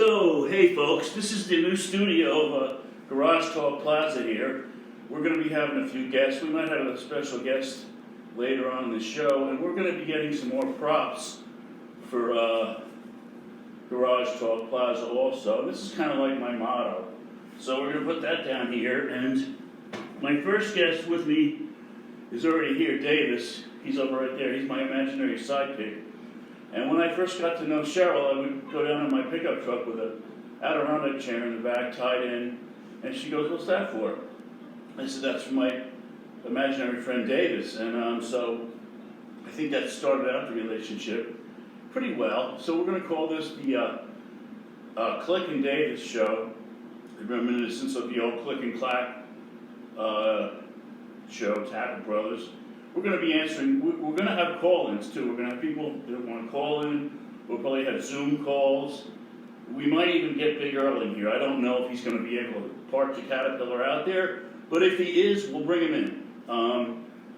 So, hey folks, this is the new studio of Garage Talk Plaza here. We're going to be having a few guests. We might have a special guest later on in the show, and we're going to be getting some more props for Garage Talk Plaza also. This is kind of like my motto. So we're going to put that down here, and my first guest with me is already here, Davis. He's over right there. He's my imaginary sidekick. And when I first got to know Cheryl, I would go down in my pickup truck with a Adirondack chair in the back tied in, and she goes, "What's that for?" I said, "That's for my imaginary friend Davis." And so I think that started out the relationship pretty well. So we're going to call this the Click and Davis show, reminiscence of the old Click and Clack show, Tapper Brothers. We're going to be answering, we're going to have call-ins too. We're going to have people that want to call in. We'll probably have Zoom calls. We might even get Big Earl in here. I don't know if he's going to be able to park the Caterpillar out there, but if he is, we'll bring him in.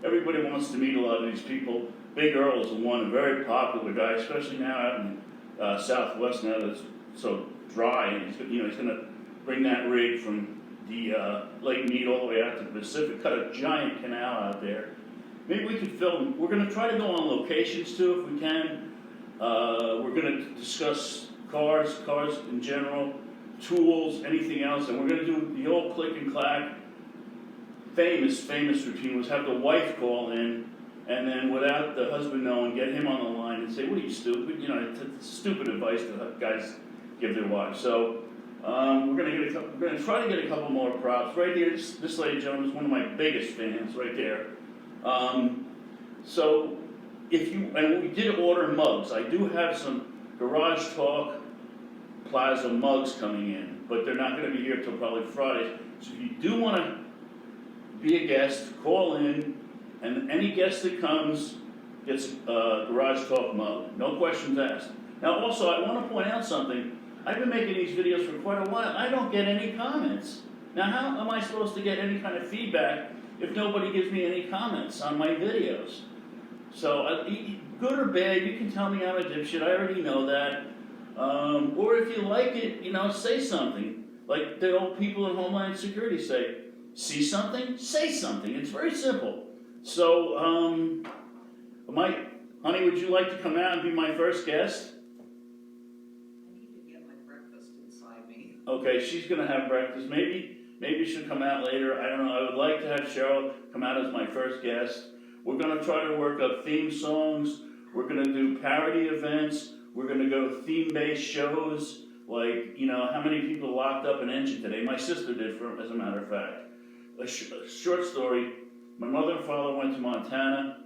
Everybody wants to meet a lot of these people. Big Earl is one, a very popular guy, especially now out in Southwest now that it's so dry. And he's going to bring that rig from the Lake Mead all the way out to the Pacific, cut a giant canal out there. Maybe we could film. We're going to try to go on locations too if we can. We're going to discuss cars in general, tools, anything else, and we're going to do the old Click and Clack famous routine was have the wife call in, and then without the husband knowing, get him on the line and say, "What are you, stupid?" You know, it's stupid advice that guys give their wives. So we're going to try to get a couple more props. Right here, this lady, gentleman, is one of my biggest fans right there. So and we did order mugs. I do have some Garage Talk Plaza mugs coming in, but they're not going to be here till probably Friday. So if you do want to be a guest, call in, and any guest that comes gets a Garage Talk mug. No questions asked. Now also, I want to point out something. I've been making these videos for quite a while. I don't get any comments. Now how am I supposed to get any kind of feedback if nobody gives me any comments on my videos? So, good or bad, you can tell me I'm a dipshit, I already know that. Or if you like it, say something. Like the old people in Homeland Security say, see something, say something. It's very simple. So, honey, would you like to come out and be my first guest? I need to get my breakfast inside me. Okay, she's gonna have breakfast. Maybe she'll come out later. I don't know. I would like to have Cheryl come out as my first guest. We're going to try to work up theme songs. We're going to do parody events. We're going to go theme-based shows. Like, how many people locked up an engine today? My sister did, as a matter of fact. A short story. My mother and father went to Montana.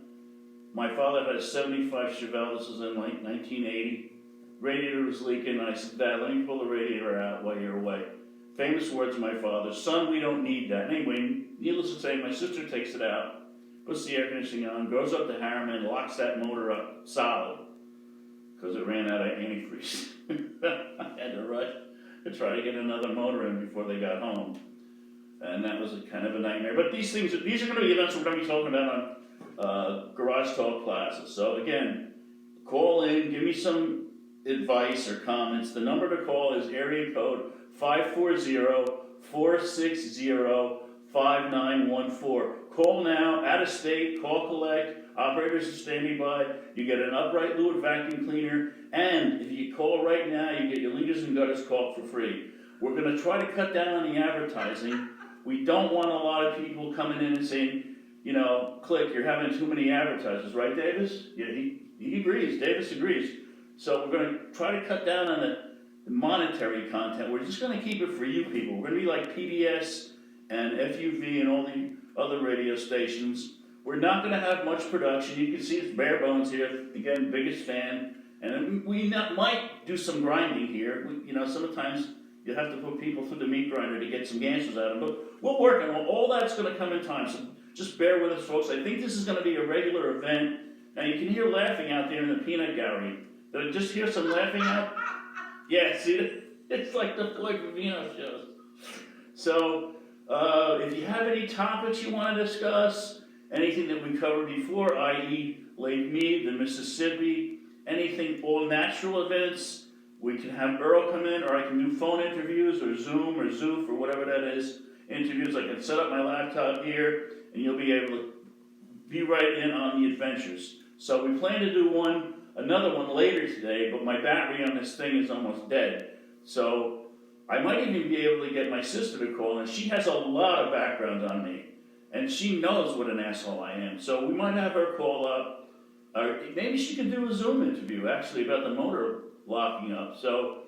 My father had a 75 Chevelle. This was in like 1980. Radiator was leaking. I said, "Dad, let me pull the radiator out while you're away." Famous words of my father: "Son, we don't need that." Anyway, needless to say, my sister takes it out, puts the air conditioning on, goes up to Harriman, locks that motor up solid, because it ran out of antifreeze. I had to rush to try to get another motor in before they got home. And that was kind of a nightmare. But these are going to be events we're going to be talking about on Garage Talk Plaza. So again, call in, give me some advice or comments. The number to call is area code 540-460-5914. Call now, out of state, call collect, operators are standing by, you get an upright Lewitt vacuum cleaner, and if you call right now, you get your leaders and gutters caulked for free. We're going to try to cut down on the advertising. We don't want a lot of people coming in and saying, Click, you're having too many advertisers, right, Davis? Yeah, he agrees, Davis agrees. So we're going to try to cut down on the monetary content. We're just going to keep it for you people. We're going to be like PBS and FUV and all the other radio stations. We're not going to have much production. You can see it's bare bones here. Again, biggest fan. And we might do some grinding here. Sometimes you have to put people through the meat grinder to get some answers out of them. But we'll work on all that's going to come in time. So just bear with us, folks. I think this is going to be a regular event. Now you can hear laughing out there in the peanut gallery. Did I just hear some laughing out? Yeah, see, it's like the Vino shows. So, if you have any topics you want to discuss, anything that we covered before, i.e. Lake Mead, the Mississippi, anything, all natural events, We can have Earl come in, or I can do phone interviews, or Zoom, or Zoof, or whatever that is, interviews. I can set up my laptop here, and you'll be able to be right in on the adventures. So we plan to do another one later today, but my battery on this thing is almost dead. So I might even be able to get my sister to call, and she has a lot of background on me, and she knows what an asshole I am. So we might have her call up, or maybe she could do a Zoom interview, actually, about the motor locking up. So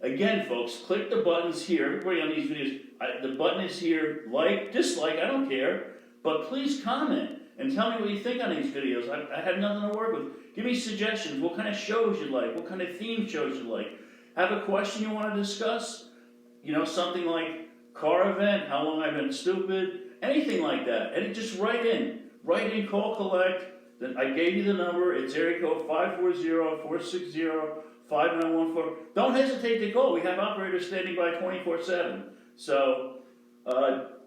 again, folks, click the buttons here. Everybody on these videos, the button is here, like, dislike, I don't care, but please comment and tell me what you think on these videos. I have nothing to work with. Give me suggestions, what kind of shows you like, what kind of theme shows you like. Have a question you want to discuss? You know, something like car event, how long I've been stupid, anything like that. And just write in, call, collect. Then I gave you the number, it's area code 540-460-5914. Don't hesitate to call, we have operators standing by 24/7. So,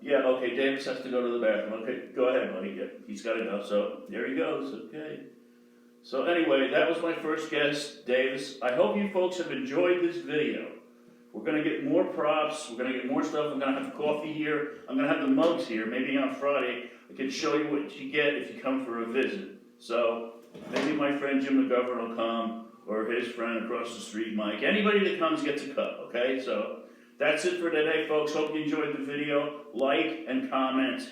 yeah, okay, Davis has to go to the bathroom. Okay, go ahead, buddy. Yeah, he's got to go. So there he goes. Okay. So anyway, that was my first guest, Davis. I hope you folks have enjoyed this video. We're going to get more props. We're going to get more stuff. I'm going to have coffee here. I'm going to have the mugs here. Maybe on Friday I can show you what you get if you come for a visit. So maybe my friend Jim McGovern will come, or his friend across the street, Mike. Anybody that comes gets a cup. Okay, so that's it for today, folks. Hope you enjoyed the video. Like and comment.